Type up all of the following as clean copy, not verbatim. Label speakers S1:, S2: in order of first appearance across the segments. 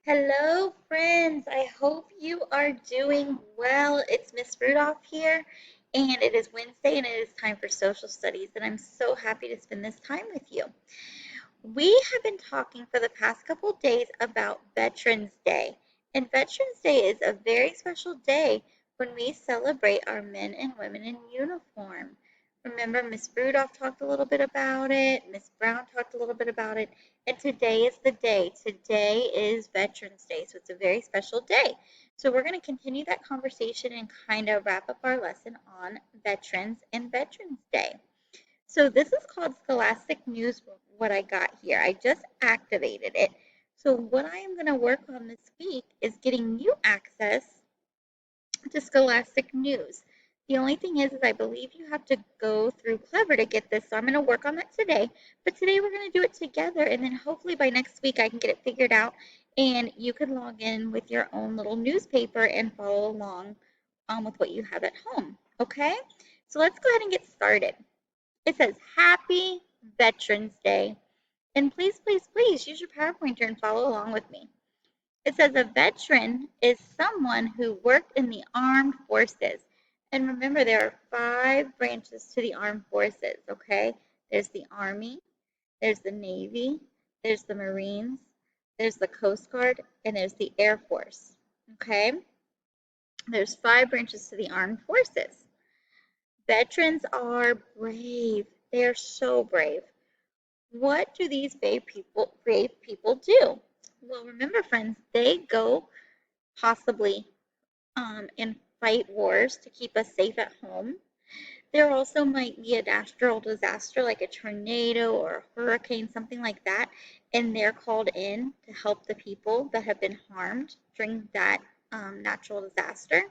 S1: Hello, friends. I hope you are doing well. It's Miss Rudolph here, and it is Wednesday and it is time for social studies, and I'm so happy to spend this time with you. We have been talking for the past couple days about Veterans Day, and Veterans Day is a very special day when we celebrate our men and women in uniform. Remember, Miss Rudolph talked a little bit about it, Miss Brown talked a little bit about it, and today is the day. Today is Veterans Day, so it's a very special day. So we're going to continue that conversation and kind of wrap up our lesson on veterans and Veterans Day. So this is called Scholastic News, what I got here. I just activated it. So what I am going to work on this week is getting you access to Scholastic News. The only thing is I believe you have to go through Clever to get this, so I'm going to work on that today. But today we're going to do it together, and then hopefully by next week I can get it figured out, and you can log in with your own little newspaper and follow along with what you have at home. Okay? So let's go ahead and get started. It says, Happy Veterans Day. And please, please, please use your PowerPointer and follow along with me. It says a veteran is someone who worked in the armed forces. And remember, there are 5 branches to the armed forces, okay? There's the Army, there's the Navy, there's the Marines, there's the Coast Guard, and there's the Air Force, okay? There's 5 branches to the armed forces. Veterans are brave. They are so brave. What do these brave people do? Well, remember, friends, they go possibly and fight wars to keep us safe at home. There also might be a natural disaster like a tornado or a hurricane, something like that, and they're called in to help the people that have been harmed during that natural disaster.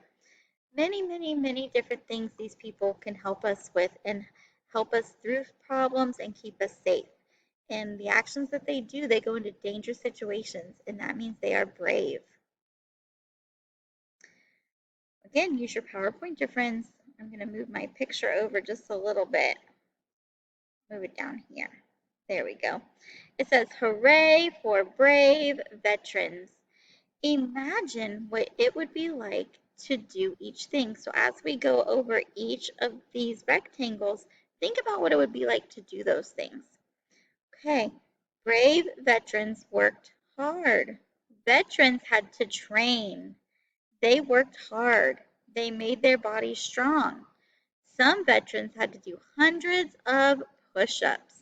S1: Many, many, many different things these people can help us with and help us through problems and keep us safe. And the actions that they do, they go into dangerous situations, and that means they are brave. Again, use your PowerPoint, your friends. I'm going to move my picture over just a little bit. Move it down here. There we go. It says, Hooray for brave veterans. Imagine what it would be like to do each thing. So as we go over each of these rectangles, think about what it would be like to do those things. Okay, brave veterans worked hard. Veterans had to train. They worked hard. They made their bodies strong. Some veterans had to do hundreds of push-ups.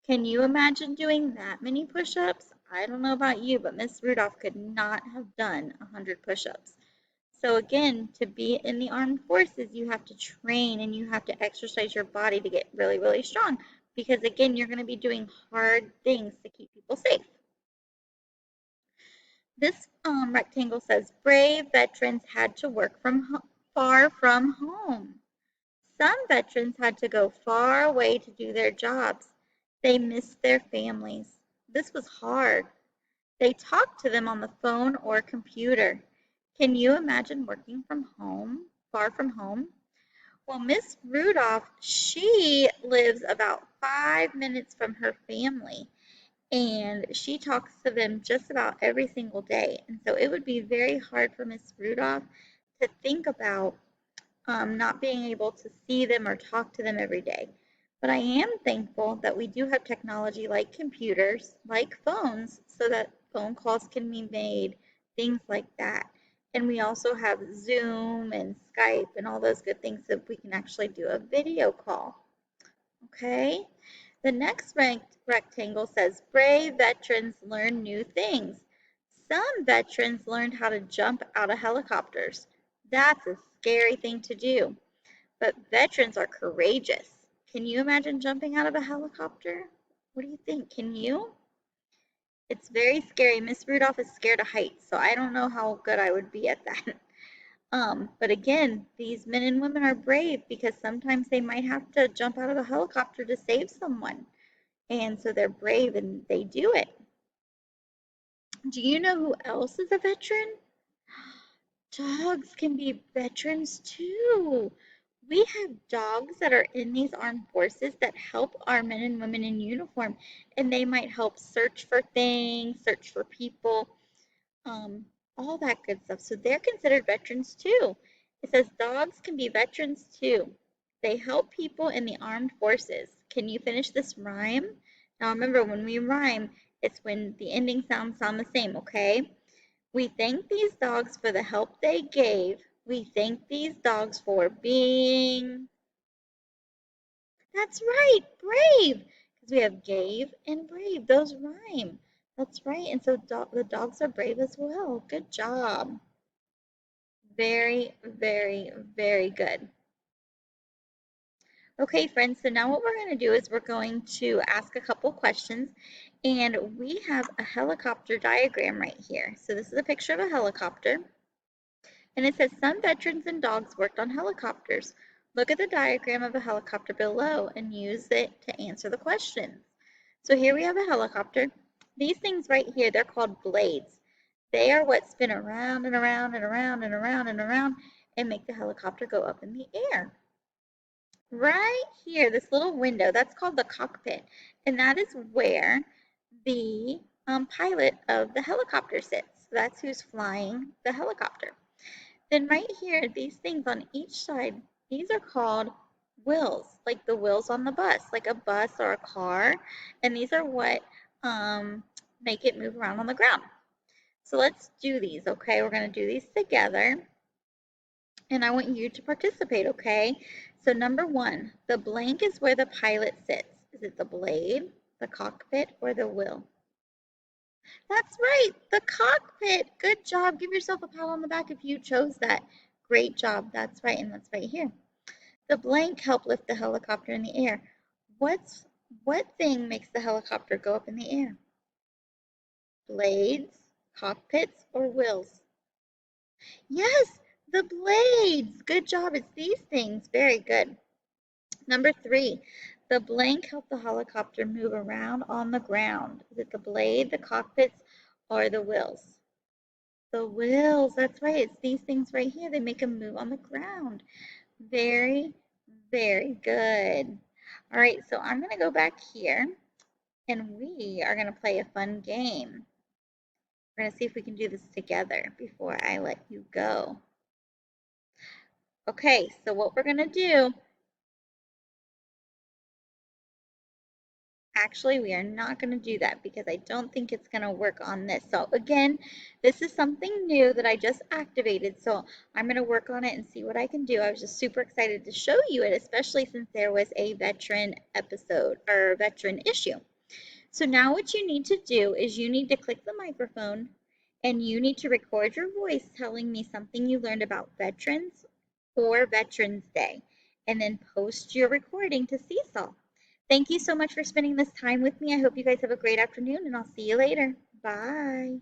S1: Can you imagine doing that many push-ups? I don't know about you, but Miss Rudolph could not have done 100 push-ups. So again, to be in the armed forces, you have to train and you have to exercise your body to get really, really strong. Because again, you're going to be doing hard things to keep people safe. This rectangle says brave veterans had to work from far from home. Some veterans had to go far away to do their jobs. They missed their families. This was hard. They talked to them on the phone or computer. Can you imagine working from home, far from home? Well, Miss Rudolph, she lives about 5 minutes from her family, and she talks to them just about every single day. And so it would be very hard for Miss Rudolph to think about not being able to see them or talk to them every day. But I am thankful that we do have technology like computers, like phones, so that phone calls can be made, things like that. And we also have Zoom and Skype and all those good things that we can actually do a video call. Okay? The next rectangle says brave veterans learn new things. Some veterans learned how to jump out of helicopters. That's a scary thing to do. But veterans are courageous. Can you imagine jumping out of a helicopter? What do you think? Can you? It's very scary. Miss Rudolph is scared of heights, so I don't know how good I would be at that. But again, these men and women are brave because sometimes they might have to jump out of a helicopter to save someone. And so they're brave and they do it. Do you know who else is a veteran? Dogs can be veterans too. We have dogs that are in these armed forces that help our men and women in uniform, and they might help search for things, search for people. all that good stuff. So they're considered veterans too. It says dogs can be veterans too. They help people in the armed forces. Can you finish this rhyme? Now remember, when we rhyme, it's when the ending sounds sound the same, okay? We thank these dogs for the help they gave. We thank these dogs for being, that's right, brave. Because we have gave and brave. Those rhyme. That's right. And so the dogs are brave as well. Good job. Very, very, very good. Okay, friends, so now what we're going to do is we're going to ask a couple questions, and we have a helicopter diagram right here. So this is a picture of a helicopter, and it says some veterans and dogs worked on helicopters. Look at the diagram of a helicopter below and use it to answer the questions. So here we have a helicopter. These things right here, they're called blades. They are what spin around and around and around and around and around and make the helicopter go up in the air. Right here, this little window, that's called the cockpit. And that is where the pilot of the helicopter sits. That's who's flying the helicopter. Then right here, these things on each side, these are called wheels, like the wheels on the bus, like a bus or a car. And these are what make it move around on the ground. So let's do these, okay? We're going to do these together. And I want you to participate, okay? So number one, the blank is where the pilot sits. Is it the blade, the cockpit, or the wheel? That's right, the cockpit. Good job. Give yourself a pat on the back if you chose that. Great job. That's right, and that's right here. The blank helped lift the helicopter in the air. What thing makes the helicopter go up in the air? Blades, cockpits, or wheels? Yes, the blades. Good job. It's these things. Very good. Number three, the blank helped the helicopter move around on the ground. Is it the blade, the cockpits, or the wheels? The wheels. That's right. It's these things right here. They make them move on the ground. Very, very good. All right, so I'm going to go back here, and we are going to play a fun game. We're going to see if we can do this together before I let you go. Okay, so what we're going to do, actually, we are not going to do that because I don't think it's going to work on this. So again, this is something new that I just activated, so I'm going to work on it and see what I can do. I was just super excited to show you it, especially since there was a veteran episode or veteran issue. So now what you need to do is you need to click the microphone and you need to record your voice telling me something you learned about veterans or Veterans Day, and then post your recording to Seesaw. Thank you so much for spending this time with me. I hope you guys have a great afternoon, and I'll see you later. Bye.